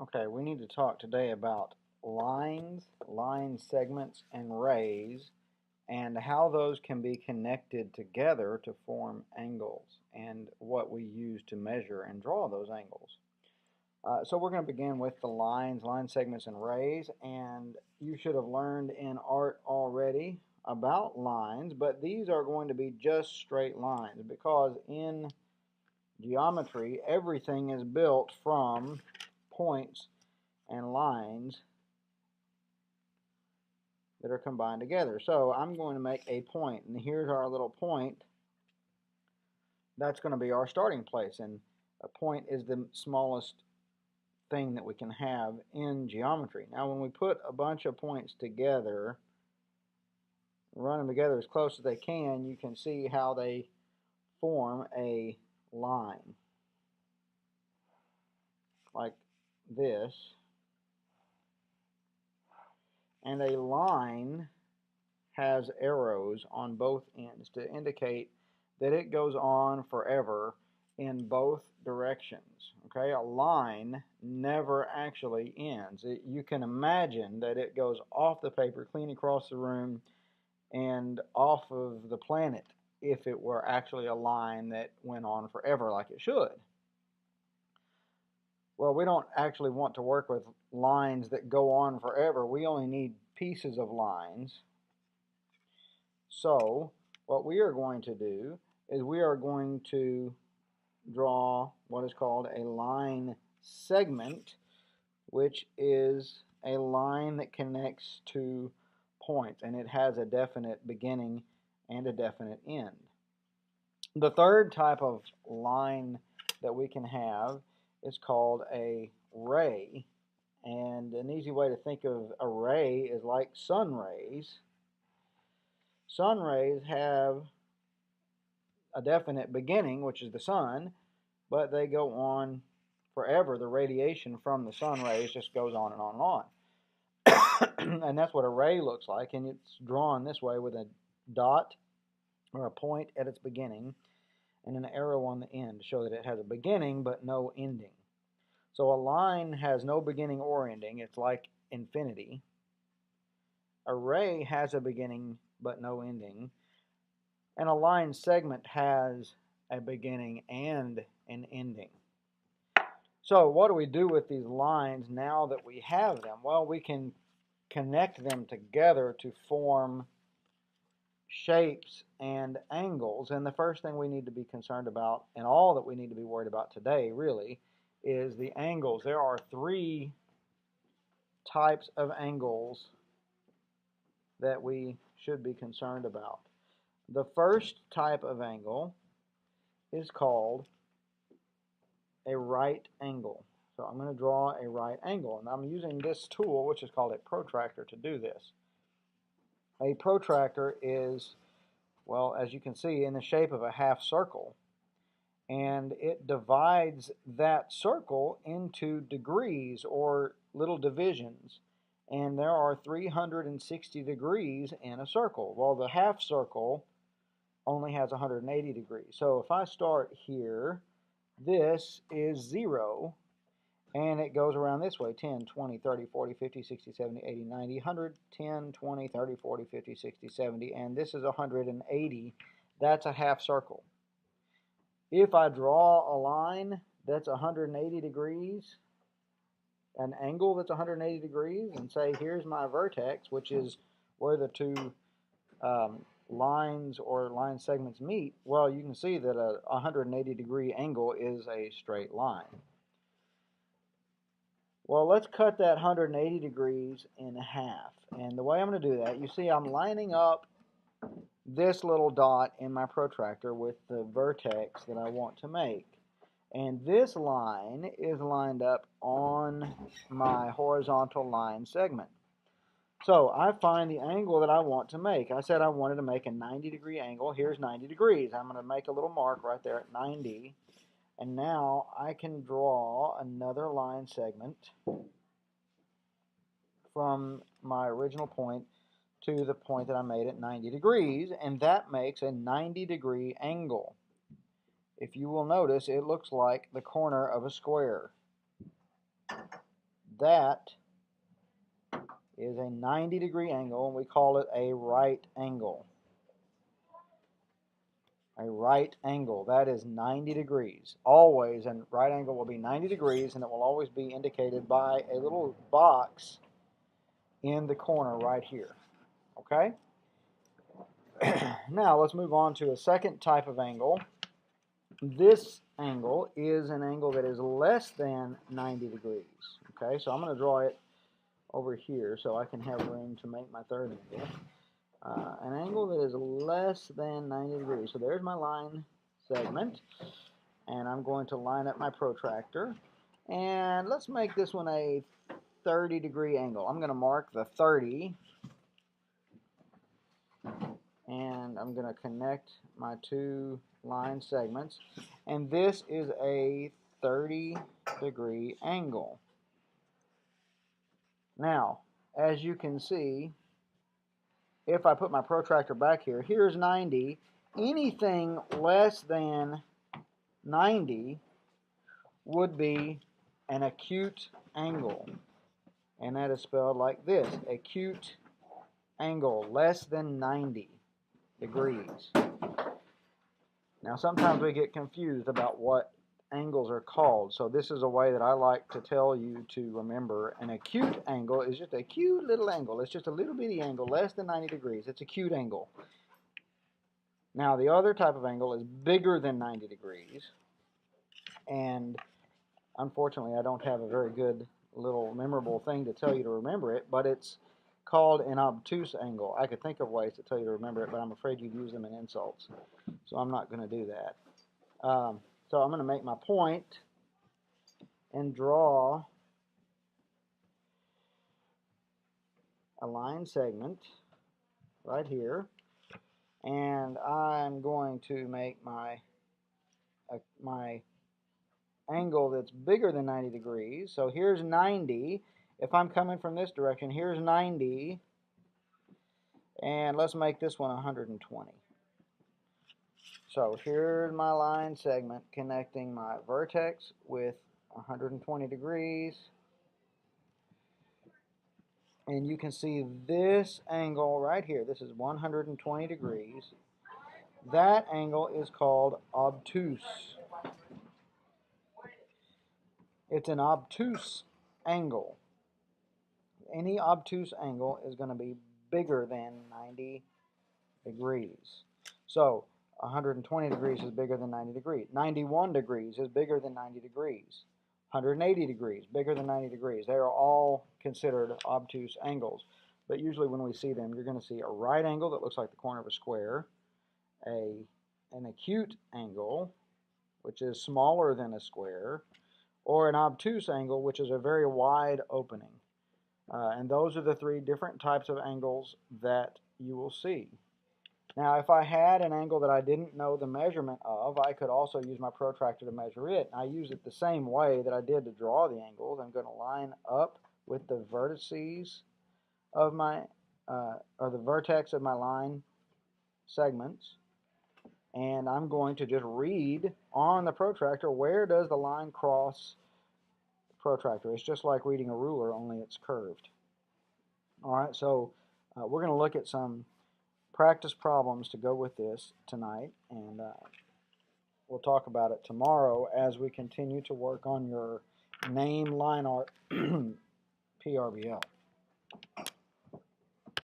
Okay, we need to talk today about lines, line segments, and rays, and how those can be connected together to form angles, and what we use to measure and draw those angles. So we're going to begin with the lines, line segments, and rays, and you should have learned in art already about lines, but these are going to be just straight lines because in geometry everything is built from points and lines that are combined together. So I'm going to make a point, and here's our little point. That's going to be our starting place, and a point is the smallest thing that we can have in geometry. Now when we put a bunch of points together, run them together as close as they can, you can see how they form a line like this. And a line has arrows on both ends to indicate that it goes on forever in both directions. Okay, a line never actually ends. You can imagine that it goes off the paper, clean across the room, and off of the planet if it were actually a line that went on forever like it should. Well, we don't actually want to work with lines that go on forever. We only need pieces of lines. So what we are going to do is we are going to draw what is called a line segment, which is a line that connects two points, and it has a definite beginning and a definite end. The third type of line that we can have is called a ray, and an easy way to think of a ray is like sun rays. Sun rays have a definite beginning, which is the sun, but they go on forever. The radiation from the sun rays just goes on and on and on. And that's what a ray looks like, and it's drawn this way with a dot or a point at its beginning and an arrow on the end to show that it has a beginning but no ending. So a line has no beginning or ending. It's like infinity. A ray has a beginning but no ending. And a line segment has a beginning and an ending. So what do we do with these lines now that we have them? Well, we can connect them together to form shapes and angles. And the first thing we need to be concerned about, and all that we need to be worried about today really, is the angles. There are three types of angles that we should be concerned about. The first type of angle is called a right angle. So I'm going to draw a right angle, and I'm using this tool, which is called a protractor, to do this. A protractor is, well, as you can see, in the shape of a half circle, and it divides that circle into degrees or little divisions, and there are 360 degrees in a circle. Well, the half circle only has 180 degrees. So if I start here, this is 0, and it goes around this way: 10, 20, 30, 40, 50, 60, 70, 80, 90, 100, 10, 20, 30, 40, 50, 60, 70, and this is 180. That's a half circle. If I draw a line that's 180 degrees, an angle that's 180 degrees, and say here's my vertex, which is where the two lines or line segments meet, well, you can see that a 180 degree angle is a straight line. Well, let's cut that 180 degrees in half. And the way I'm going to do that, you see I'm lining up this little dot in my protractor with the vertex that I want to make. And this line is lined up on my horizontal line segment. So I find the angle that I want to make. I said I wanted to make a 90-degree angle. Here's 90 degrees. I'm going to make a little mark right there at 90. And now I can draw another line segment from my original point to the point that I made at 90 degrees, and that makes a 90-degree angle. If you will notice, it looks like the corner of a square. that is a 90-degree angle, and we call it a right angle. A right angle, that is 90 degrees. Always, a right angle will be 90 degrees, and it will always be indicated by a little box in the corner right here. Okay? Now, let's move on to a second type of angle. This angle is an angle that is less than 90 degrees. Okay, so I'm going to draw it over here so I can have room to make my third angle. An angle that is less than 90 degrees. So there's my line segment, and I'm going to line up my protractor, and let's make this one a 30-degree angle. I'm going to mark the 30, and I'm going to connect my two line segments, and this is a 30-degree angle. Now, as you can see, if I put my protractor back here, here's 90. Anything less than 90 would be an acute angle, and that is spelled like this: acute angle, less than 90 degrees. Now, sometimes we get confused about what angles are called, so this is a way that I like to tell you to remember. An acute angle is just a cute little angle. It's just a little bitty angle, less than 90 degrees. It's a acute angle. Now, the other type of angle is bigger than 90 degrees, and unfortunately, I don't have a very good little memorable thing to tell you to remember it, but it's called an obtuse angle. I could think of ways to tell you to remember it, but I'm afraid you'd use them in insults, so I'm not going to do that. So I'm going to make my point and draw a line segment right here, and I'm going to make my angle that's bigger than 90 degrees. So here's 90. If I'm coming from this direction, here's 90, and let's make this one 120. So here's my line segment connecting my vertex with 120 degrees. And you can see this angle right here. This is 120 degrees. That angle is called obtuse. It's an obtuse angle. Any obtuse angle is going to be bigger than 90 degrees. So 120 degrees is bigger than 90 degrees. 91 degrees is bigger than 90 degrees. 180 degrees, bigger than 90 degrees. They are all considered obtuse angles. But usually when we see them, you're going to see a right angle that looks like the corner of a square, an acute angle, which is smaller than a square, or an obtuse angle, which is a very wide opening. And those are the three different types of angles that you will see. Now, if I had an angle that I didn't know the measurement of, I could also use my protractor to measure it. I use it the same way that I did to draw the angles. I'm going to line up with the vertices of my, or the vertex of my line segments, and I'm going to just read on the protractor, where does the line cross the protractor? It's just like reading a ruler, only it's curved. All right, so we're going to look at some practice problems to go with this tonight, and we'll talk about it tomorrow as we continue to work on your name line art PRBL.